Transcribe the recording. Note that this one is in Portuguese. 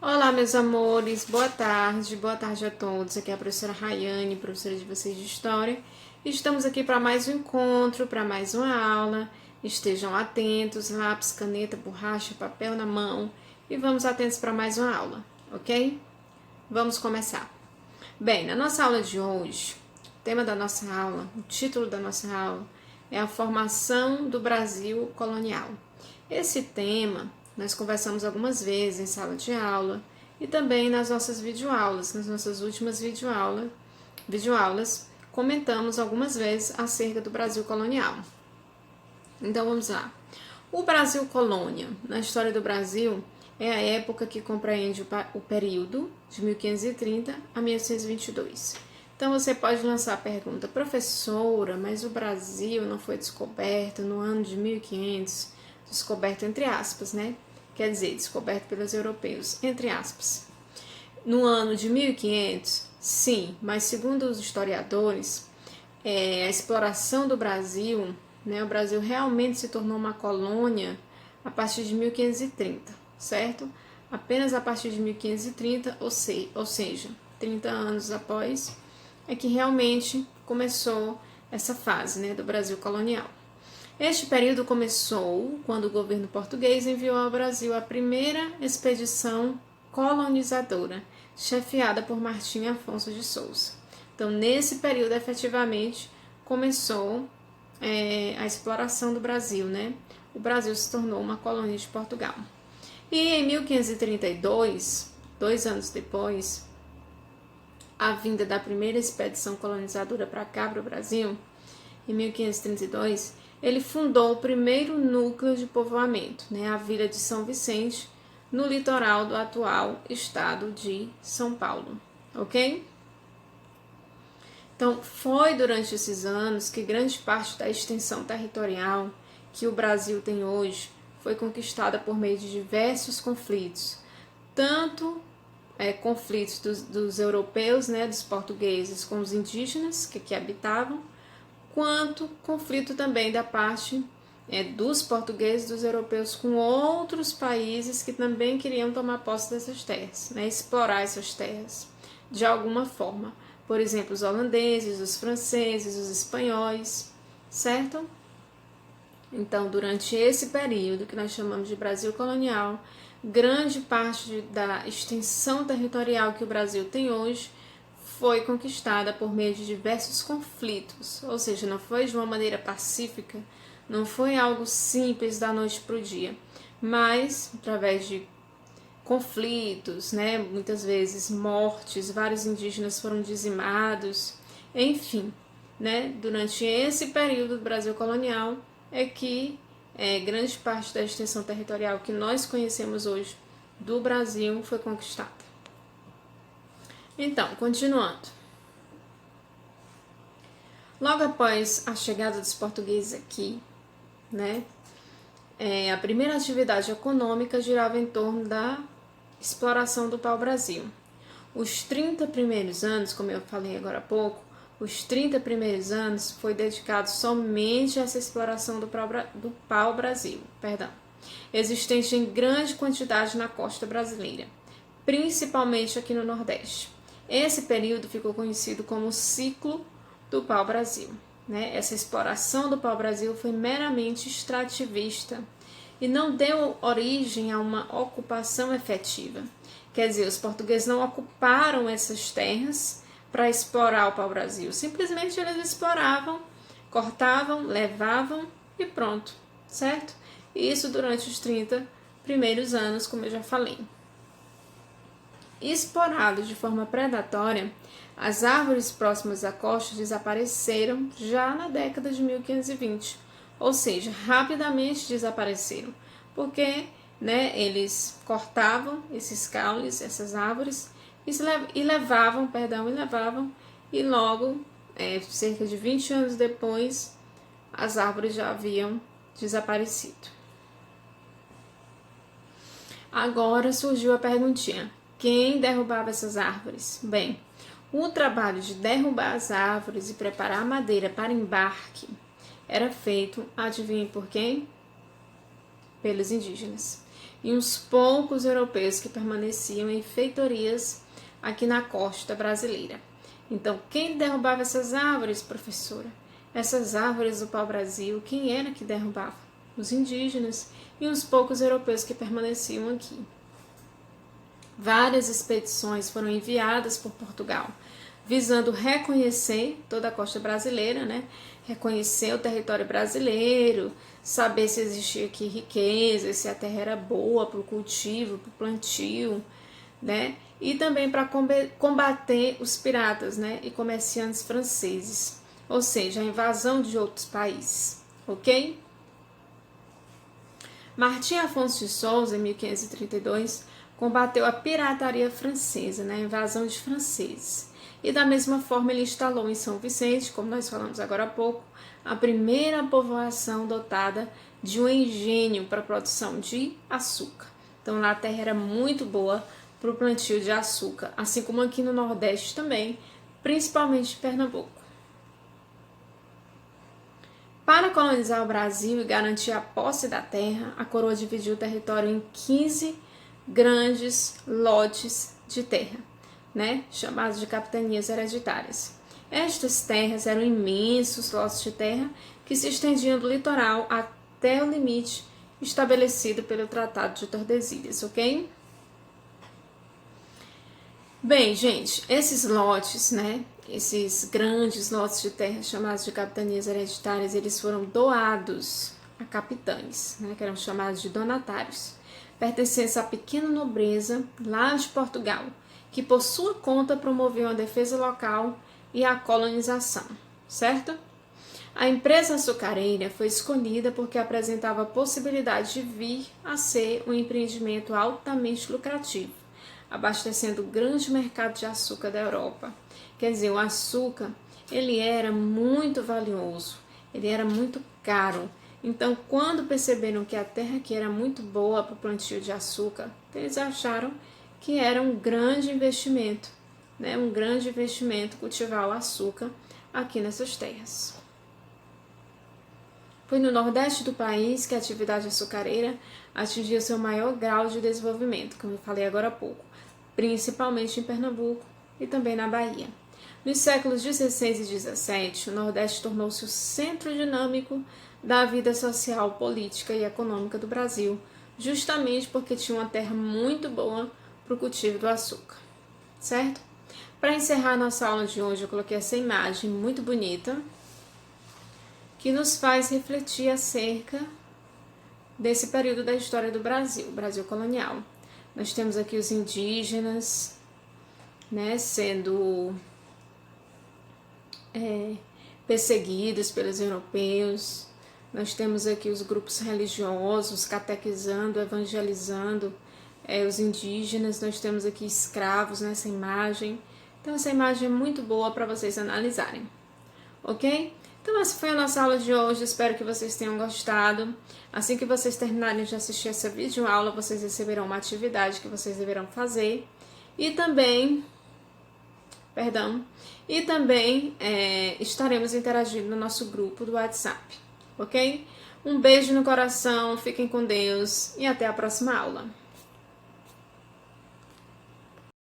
Olá, meus amores, boa tarde a todos. Aqui é a professora Rayane, professora de vocês de História. Estamos aqui para mais um encontro, para mais uma aula. Estejam atentos, lápis, caneta, borracha, papel na mão e vamos atentos para mais uma aula, ok? Vamos começar. Bem, na nossa aula de hoje, o tema da nossa aula, o título da nossa aula é a formação do Brasil colonial. Esse tema nós conversamos algumas vezes em sala de aula e também nas nossas videoaulas, nas nossas últimas videoaulas, comentamos algumas vezes acerca do Brasil colonial. Então vamos lá. O Brasil colônia, na história do Brasil, é a época que compreende o período de 1530 a 1822. Então você pode lançar a pergunta, professora, mas o Brasil não foi descoberto no ano de 1500? Descoberto entre aspas, né? Quer dizer, descoberto pelos europeus, entre aspas. No ano de 1500, sim, mas segundo os historiadores, a exploração do Brasil, né, o Brasil realmente se tornou uma colônia a partir de 1530, certo? Apenas a partir de 1530, ou seja, 30 anos após, é que realmente começou essa fase, né, do Brasil colonial. Este período começou quando o governo português enviou ao Brasil a primeira expedição colonizadora, chefiada por Martim Afonso de Souza. Então, nesse período, efetivamente, começou a exploração do Brasil, né? O Brasil se tornou uma colônia de Portugal. E em 1532, 2 anos depois, a vinda da primeira expedição colonizadora para cá, para o Brasil, em 1532, ele fundou o primeiro núcleo de povoamento, né, a Vila de São Vicente, no litoral do atual estado de São Paulo, ok? Então, foi durante esses anos que grande parte da extensão territorial que o Brasil tem hoje foi conquistada por meio de diversos conflitos, tanto conflitos dos europeus, né, dos portugueses com os indígenas que aqui habitavam, quanto conflito também da parte dos portugueses, dos europeus com outros países que também queriam tomar posse dessas terras, né, explorar essas terras de alguma forma. Por exemplo, os holandeses, os franceses, os espanhóis, certo? Então, durante esse período que nós chamamos de Brasil colonial, grande parte da extensão territorial que o Brasil tem hoje foi conquistada por meio de diversos conflitos, ou seja, não foi de uma maneira pacífica, não foi algo simples da noite para o dia, mas através de conflitos, né, muitas vezes mortes, vários indígenas foram dizimados, enfim, né, durante esse período do Brasil colonial é que grande parte da extensão territorial que nós conhecemos hoje do Brasil foi conquistada. Então, continuando. Logo após a chegada dos portugueses aqui, né, a primeira atividade econômica girava em torno da exploração do pau-brasil. Os 30 primeiros anos, como eu falei agora há pouco, os 30 primeiros anos foi dedicado somente a essa exploração do pau-brasil, existente em grande quantidade na costa brasileira, principalmente aqui no Nordeste. Esse período ficou conhecido como o ciclo do pau-brasil. Né? Essa exploração do pau-brasil foi meramente extrativista e não deu origem a uma ocupação efetiva. Quer dizer, os portugueses não ocuparam essas terras para explorar o pau-brasil. Simplesmente eles exploravam, cortavam, levavam e pronto, certo? E isso durante os 30 primeiros anos, como eu já falei. Explorados de forma predatória, as árvores próximas à costa desapareceram já na década de 1520, ou seja, rapidamente desapareceram, porque eles cortavam esses caules, essas árvores, e levavam, e logo, cerca de 20 anos depois, as árvores já haviam desaparecido. Agora surgiu a perguntinha: quem derrubava essas árvores? Bem, o trabalho de derrubar as árvores e preparar a madeira para embarque era feito, adivinhe por quem? Pelos indígenas. e uns poucos europeus que permaneciam em feitorias aqui na costa brasileira. Então, quem derrubava essas árvores, professora? Essas árvores do pau-brasil, quem era que derrubava? Os indígenas e uns poucos europeus que permaneciam aqui. Várias expedições foram enviadas por Portugal, visando reconhecer toda a costa brasileira, né? Reconhecer o território brasileiro, saber se existia aqui riqueza, se a terra era boa para o cultivo, para o plantio, né? E também para combater os piratas, né? E comerciantes franceses, ou seja, a invasão de outros países, ok? Martim Afonso de Souza, em 1532, combateu a pirataria francesa, né? A invasão de franceses. E da mesma forma ele instalou em São Vicente, como nós falamos agora há pouco, a primeira povoação dotada de um engenho para a produção de açúcar. Então lá a terra era muito boa para o plantio de açúcar, assim como aqui no Nordeste também, principalmente em Pernambuco. Para colonizar o Brasil e garantir a posse da terra, a coroa dividiu o território em 15 grandes lotes de terra, né, chamados de capitanias hereditárias. Estas terras eram imensos lotes de terra que se estendiam do litoral até o limite estabelecido pelo Tratado de Tordesilhas, ok? Bem, gente, esses lotes, né, esses grandes lotes de terra chamados de capitanias hereditárias, eles foram doados a capitães, né, que eram chamados de donatários, pertencentes à pequena nobreza lá de Portugal, que por sua conta promoviam a defesa local e a colonização, certo? A empresa açucareira foi escolhida porque apresentava a possibilidade de vir a ser um empreendimento altamente lucrativo, abastecendo o grande mercado de açúcar da Europa. Quer dizer, o açúcar, ele era muito valioso, ele era muito caro. Então, quando perceberam que a terra aqui era muito boa para o plantio de açúcar, eles acharam que era um grande investimento, né? Um grande investimento cultivar o açúcar aqui nessas terras. Foi no Nordeste do país que a atividade açucareira atingiu seu maior grau de desenvolvimento, como eu falei agora há pouco, principalmente em Pernambuco e também na Bahia. Nos séculos XVI e XVII, o Nordeste tornou-se o centro dinâmico da vida social, política e econômica do Brasil, justamente porque tinha uma terra muito boa para o cultivo do açúcar, certo? Para encerrar nossa aula de hoje, eu coloquei essa imagem muito bonita que nos faz refletir acerca desse período da história do Brasil, o Brasil colonial. Nós temos aqui os indígenas, né, sendo perseguidos pelos europeus. Nós temos aqui os grupos religiosos catequizando, evangelizando os indígenas. Nós temos aqui escravos nessa imagem. Então essa imagem é muito boa para vocês analisarem, ok? Então essa foi a nossa aula de hoje, espero que vocês tenham gostado. Assim que vocês terminarem de assistir essa videoaula, vocês receberão uma atividade que vocês deverão fazer. E também estaremos interagindo no nosso grupo do WhatsApp, ok? Um beijo no coração, fiquem com Deus e até a próxima aula.